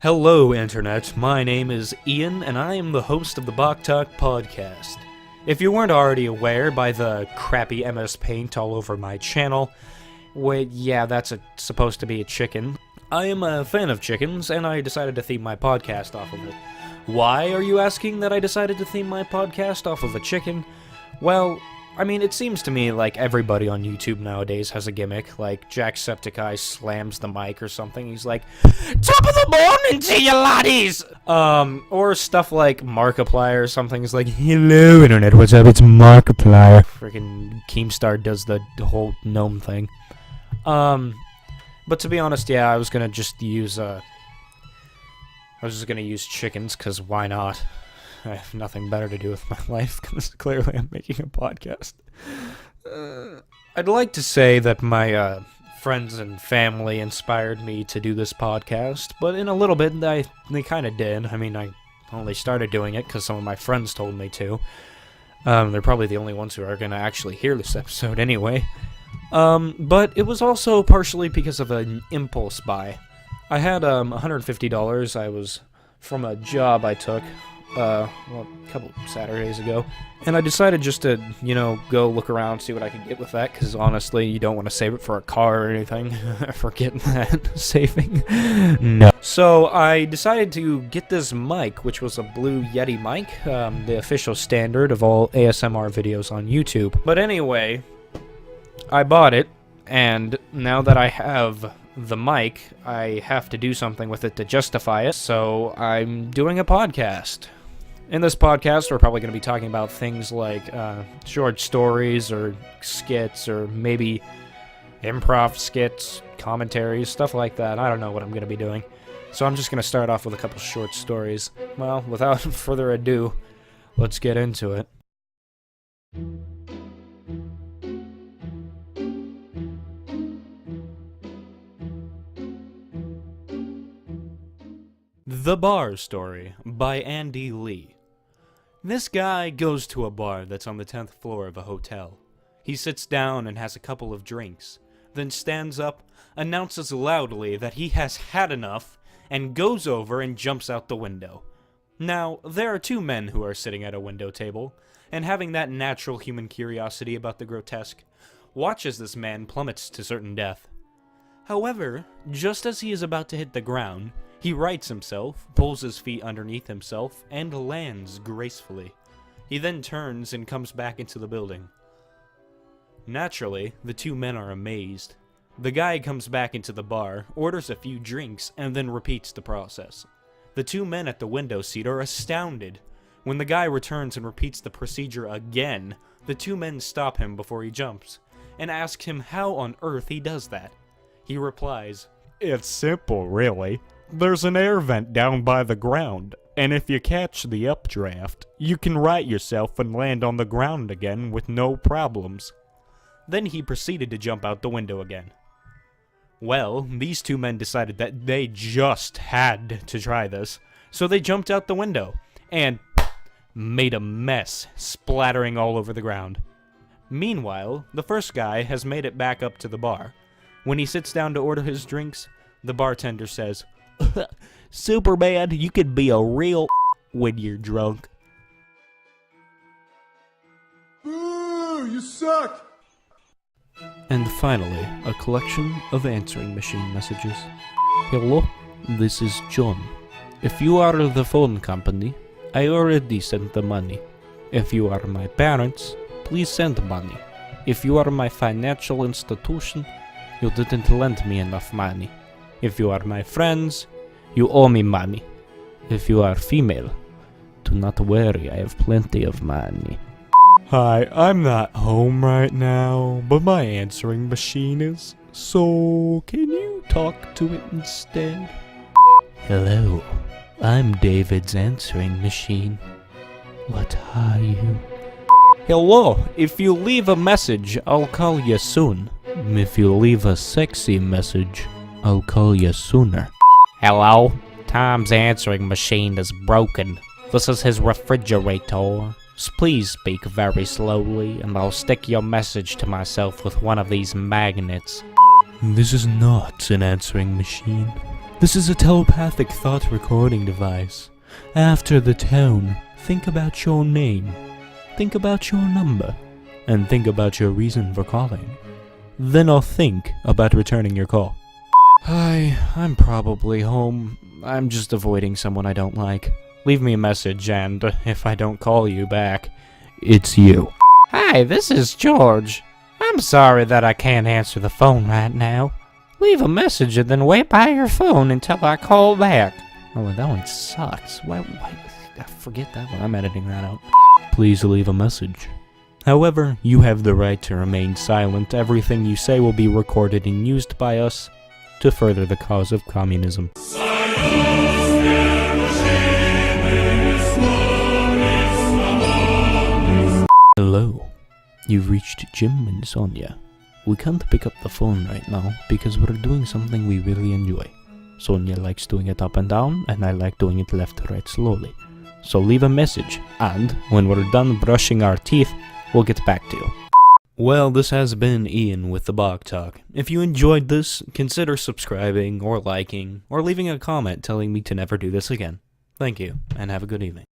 Hello, Internet. My name is Ian, and I am the host of the Bawk Talk podcast. If you weren't already aware by the crappy MS Paint all over my channel, wait, yeah, that's supposed to be a chicken. I am a fan of chickens, and I decided to theme my podcast off of it. Why are you asking that I decided to theme my podcast off of a chicken? Well, I mean, it seems to me like everybody on YouTube nowadays has a gimmick, like Jacksepticeye slams the mic or something, he's like, "Top of the morning to you laddies!" Or stuff like Markiplier or something is like, "Hello Internet, what's up, it's Markiplier." Freaking Keemstar does the whole gnome thing. But to be honest, yeah, I was gonna just use chickens, cause why not? I have nothing better to do with my life, because clearly I'm making a podcast. I'd like to say that my friends and family inspired me to do this podcast, but in a little bit, they kind of did. I mean, I only started doing it because some of my friends told me to. They're probably the only ones who are going to actually hear this episode anyway. But it was also partially because of an impulse buy. I had $150. I was from a job I took. A couple Saturdays ago, and I decided just to, go look around, see what I could get with that, because honestly, you don't want to save it for a car or anything. Forget that. Saving. No. So, I decided to get this mic, which was a Blue Yeti mic, the official standard of all ASMR videos on YouTube. But anyway, I bought it, and now that I have the mic, I have to do something with it to justify it, so I'm doing a podcast. In this podcast, we're probably going to be talking about things like short stories or skits or maybe improv skits, commentaries, stuff like that. I don't know what I'm going to be doing. So I'm just going to start off with a couple short stories. Well, without further ado, let's get into it. The Bar Story by Andy Lee. This guy goes to a bar that's on the 10th floor of a hotel. He sits down and has a couple of drinks, then stands up, announces loudly that he has had enough, and goes over and jumps out the window. Now, there are two men who are sitting at a window table, and having that natural human curiosity about the grotesque, watch as this man plummets to certain death. However, just as he is about to hit the ground, he rights himself, pulls his feet underneath himself, and lands gracefully. He then turns and comes back into the building. Naturally, the two men are amazed. The guy comes back into the bar, orders a few drinks, and then repeats the process. The two men at the window seat are astounded. When the guy returns and repeats the procedure again, the two men stop him before he jumps, and ask him how on earth he does that. He replies, "It's simple, really. There's an air vent down by the ground, and if you catch the updraft, you can right yourself and land on the ground again with no problems." Then he proceeded to jump out the window again. Well, these two men decided that they just had to try this, so they jumped out the window, and made a mess, splattering all over the ground. Meanwhile, the first guy has made it back up to the bar. When he sits down to order his drinks, the bartender says, "Superman, you can be a real when you're drunk." Boo! You suck! And finally, a collection of answering machine messages. "Hello, this is John. If you are the phone company, I already sent the money. If you are my parents, please send money. If you are my financial institution, you didn't lend me enough money. If you are my friends, you owe me money. If you are female, do not worry, I have plenty of money." "Hi, I'm not home right now, but my answering machine is, so can you talk to it instead?" "Hello, I'm David's answering machine. What are you?" "Hello, if you leave a message, I'll call you soon. If you leave a sexy message, I'll call you sooner." "Hello, Tom's answering machine is broken. This is his refrigerator. Please speak very slowly, and I'll stick your message to myself with one of these magnets." "This is not an answering machine. This is a telepathic thought recording device. After the tone, think about your name, think about your number, and think about your reason for calling. Then I'll think about returning your call. Hi, I'm probably home. I'm just avoiding someone I don't like. Leave me a message, and if I don't call you back, it's you. Hi, this is George. I'm sorry that I can't answer the phone right now. Leave a message and then wait by your phone until I call back. Oh, that one sucks. Why? Forget that one. I'm editing that out. Please leave a message. However, you have the right to remain silent. Everything you say will be recorded and used by us to further the cause of communism. Hello. You've reached Jim and Sonia. We can't pick up the phone right now because we're doing something we really enjoy. Sonia likes doing it up and down, and I like doing it left to right slowly. So leave a message, and when we're done brushing our teeth, we'll get back to you. Well, this has been Ian with the Bawk Talk. If you enjoyed this, consider subscribing, or liking, or leaving a comment telling me to never do this again. Thank you, and have a good evening.